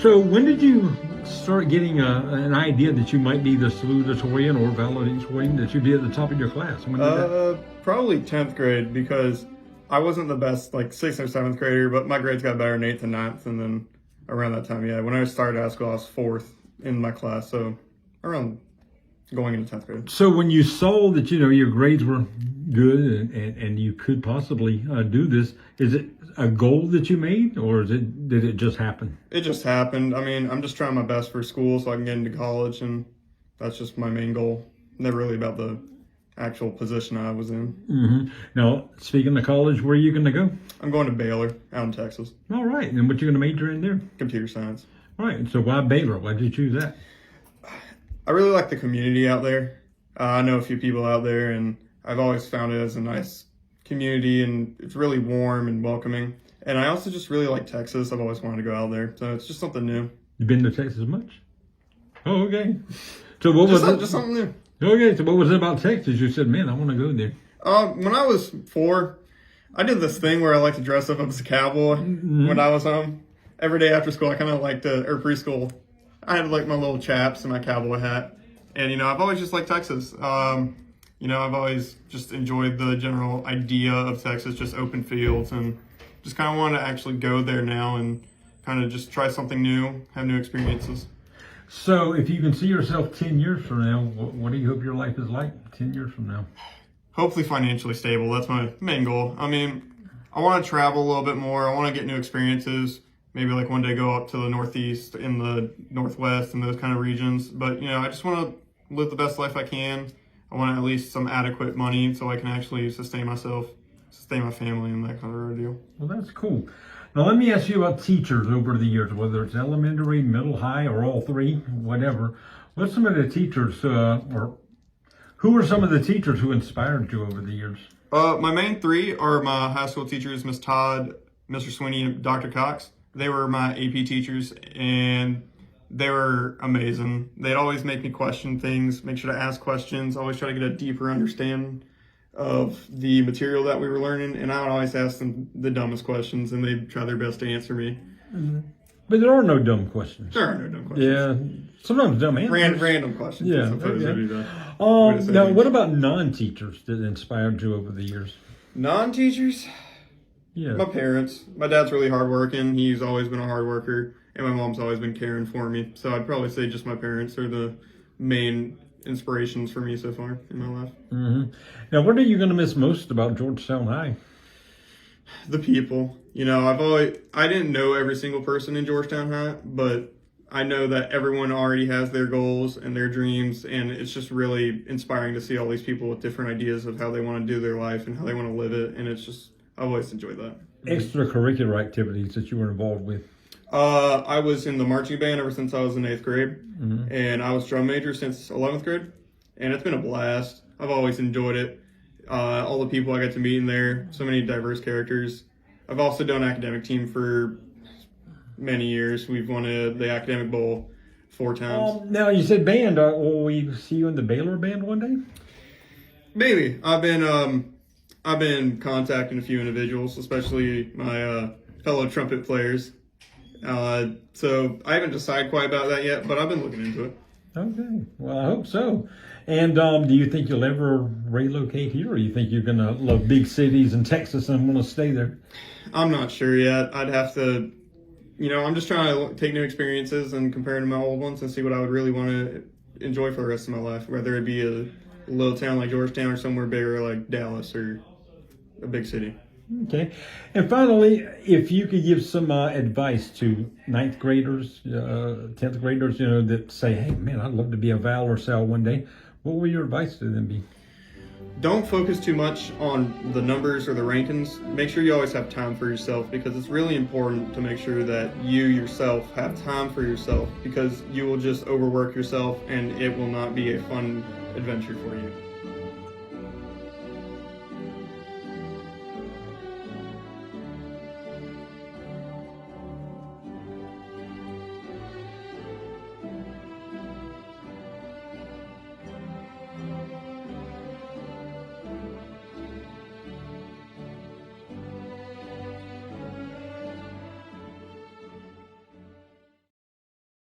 So when did you start getting an idea that you might be the salutatorian or valedictorian, that you'd be at the top of your class? When did that? Probably 10th grade, because I wasn't the best, like, 6th or 7th grader, but my grades got better in 8th and 9th, and then around that time, yeah. When I started high school, I was 4th in my class, so around going into 10th grade. So when you saw that, your grades were good and you could possibly do this, is it a goal that you made, or did it just happen? It just happened. I mean, I'm just trying my best for school so I can get into college, and that's just my main goal. Never really about the actual position I was in. Mm-hmm. Now, speaking of college, where are you going to go? I'm going to Baylor out in Texas. All right. And what you going to major in there? Computer science. All right. So why Baylor? Why did you choose that? I really like the community out there. I know a few people out there, and I've always found it as a nice community, and it's really warm and welcoming. And I also just really like Texas. I've always wanted to go out there, so it's just something new. You been to Texas much? Oh, okay. So what was it? Just something new. Okay, so what was it about Texas? You said, man, I want to go there. When I was 4, I did this thing where I like to dress up as a cowboy when I was home. Every day after school, I kind of liked to, or preschool, I had like my little chaps and my cowboy hat. And, I've always just liked Texas. I've always just enjoyed the general idea of Texas, just open fields, and just kind of want to actually go there now and kind of just try something new, have new experiences. So if you can see yourself 10 years from now, what do you hope your life is like 10 years from now? Hopefully financially stable. That's my main goal. I mean, I want to travel a little bit more. I want to get new experiences. Maybe like one day go up to the Northeast, in the Northwest, and those kind of regions. But, I just want to live the best life I can. I want at least some adequate money so I can actually sustain myself, sustain my family, and that kind of deal. Well, that's cool. Now, let me ask you about teachers over the years, whether it's elementary, middle, high, or all three, whatever. What's some of the teachers, or who are some of the teachers who inspired you over the years? My main 3 are my high school teachers, Miss Todd, Mr. Sweeney, and Dr. Cox. They were my AP teachers, and they were amazing. They'd always make me question things, make sure to ask questions, always try to get a deeper understanding of the material that we were learning, and I would always ask them the dumbest questions, and they'd try their best to answer me. Mm-hmm. But there are no dumb questions. There are no dumb questions. Yeah, sometimes dumb answers. Random questions. Yeah. Okay. Now, what about non-teachers that inspired you over the years? Non-teachers? Yeah. My parents. My dad's really hardworking. He's always been a hard worker, and my mom's always been caring for me. So I'd probably say just my parents are the main inspirations for me so far in my life. Mm-hmm. Now, what are you going to miss most about Georgetown High? The people. I didn't know every single person in Georgetown High, but I know that everyone already has their goals and their dreams, and it's just really inspiring to see all these people with different ideas of how they want to do their life and how they want to live it, and it's just, I've always enjoyed that. Extracurricular activities that you were involved with? I was in the marching band ever since I was in 8th grade, mm-hmm. and I was drum major since 11th grade, and it's been a blast. I've always enjoyed it. All the people I got to meet in there, so many diverse characters. I've also done academic team for many years. We've won the academic bowl 4 times. Now you said band. Will we see you in the Baylor band one day? Maybe. I've been contacting a few individuals, especially my fellow trumpet players. So I haven't decided quite about that yet, but I've been looking into it. Okay. Well, I hope so. And do you think you'll ever relocate here, or you think you're going to love big cities in Texas and want to stay there? I'm not sure yet. I'd have to, I'm just trying to take new experiences and compare to my old ones and see what I would really want to enjoy for the rest of my life, whether it be a little town like Georgetown or somewhere bigger like Dallas or a big city. Okay. And finally, if you could give some advice to 9th graders, 10th graders, that say, hey, man, I'd love to be a Val or Sal one day, what would your advice to them be? Don't focus too much on the numbers or the rankings. Make sure you always have time for yourself, because it's really important to make sure that you yourself have time for yourself, because you will just overwork yourself and it will not be a fun adventure for you.